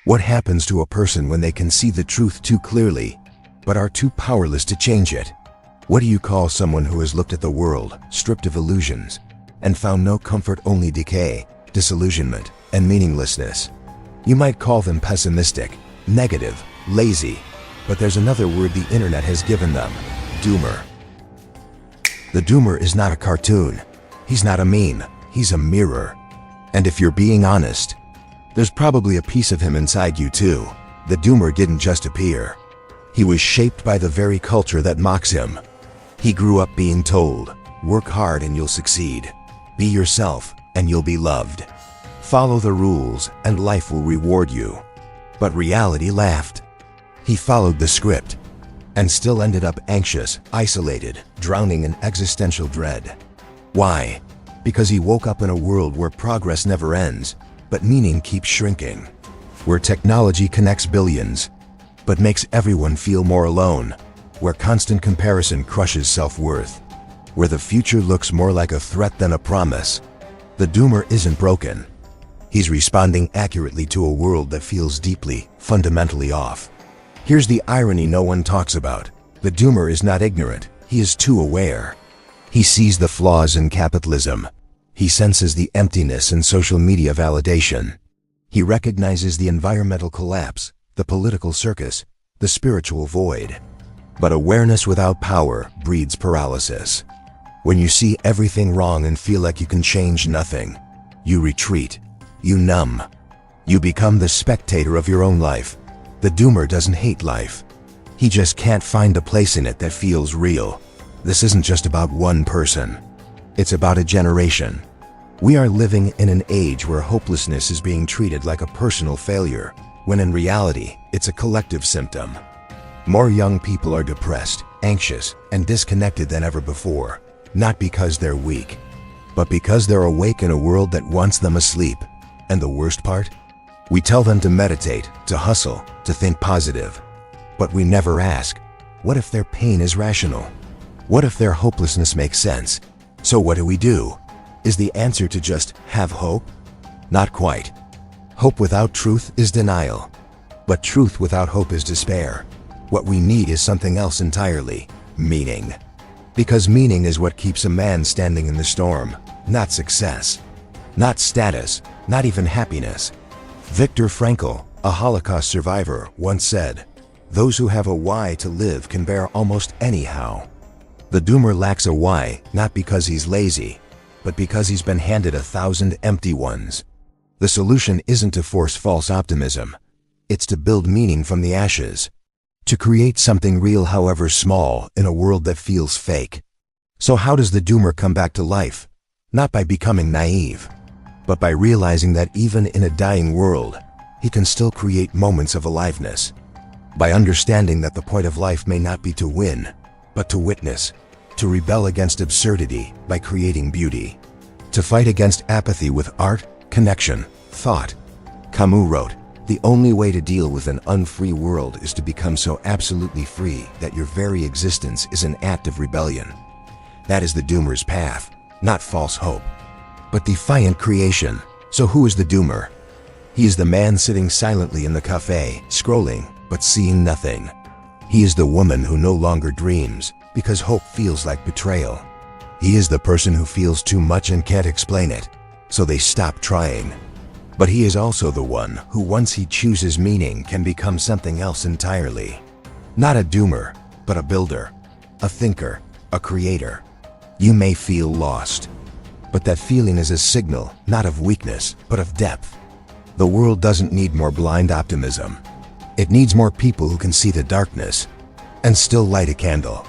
What happens to a person when they can see the truth too clearly, but are too powerless to change it? What do you call someone who has looked at the world, stripped of illusions, and found no comfort, only decay, disillusionment, and meaninglessness? You might call them pessimistic, negative, lazy, but there's another word the internet has given them: doomer. The doomer is not a cartoon. He's not a meme. He's a mirror. And if you're being honest, there's probably a piece of him inside you too. The doomer didn't just appear. He was shaped by the very culture that mocks him. He grew up being told, work hard and you'll succeed. Be yourself and you'll be loved. Follow the rules and life will reward you. But reality laughed. He followed the script and still ended up anxious, isolated, drowning in existential dread. Why? Because he woke up in a world where progress never ends, but meaning keeps shrinking. Where technology connects billions, but makes everyone feel more alone. Where constant comparison crushes self-worth. Where the future looks more like a threat than a promise. The doomer isn't broken. He's responding accurately to a world that feels deeply, fundamentally off. Here's the irony no one talks about. The doomer is not ignorant. He is too aware. He sees the flaws in capitalism. He senses the emptiness in social media validation. He recognizes the environmental collapse, the political circus, the spiritual void. But awareness without power breeds paralysis. When you see everything wrong and feel like you can change nothing, you retreat. You numb. You become the spectator of your own life. The doomer doesn't hate life. He just can't find a place in it that feels real. This isn't just about one person. It's about a generation. We are living in an age where hopelessness is being treated like a personal failure, when in reality, it's a collective symptom. More young people are depressed, anxious, and disconnected than ever before, not because they're weak, but because they're awake in a world that wants them asleep. And the worst part? We tell them to meditate, to hustle, to think positive. But we never ask, what if their pain is rational? What if their hopelessness makes sense? So what do? Is the answer to just have hope? Not quite. Hope without truth is denial. But truth without hope is despair. What we need is something else entirely: meaning. Because meaning is what keeps a man standing in the storm, not success, not status, not even happiness. Viktor Frankl, a Holocaust survivor, once said, "Those who have a why to live can bear almost anyhow." The doomer lacks a why, not because he's lazy, but because he's been handed 1,000 empty ones. The solution isn't to force false optimism. It's to build meaning from the ashes. To create something real, however small, in a world that feels fake. So how does the doomer come back to life? Not by becoming naive, but by realizing that even in a dying world, he can still create moments of aliveness. By understanding that the point of life may not be to win, but to witness, to rebel against absurdity by creating beauty, to fight against apathy with art, connection, thought. Camus wrote, "The only way to deal with an unfree world is to become so absolutely free that your very existence is an act of rebellion." That is the doomer's path, not false hope, but defiant creation. So who is the doomer? He is the man sitting silently in the cafe, scrolling, but seeing nothing. He is the woman who no longer dreams, because hope feels like betrayal. He is the person who feels too much and can't explain it, so they stop trying. But he is also the one who, once he chooses meaning, can become something else entirely. Not a doomer, but a builder, a thinker, a creator. You may feel lost, but that feeling is a signal, not of weakness, but of depth. The world doesn't need more blind optimism. It needs more people who can see the darkness and still light a candle.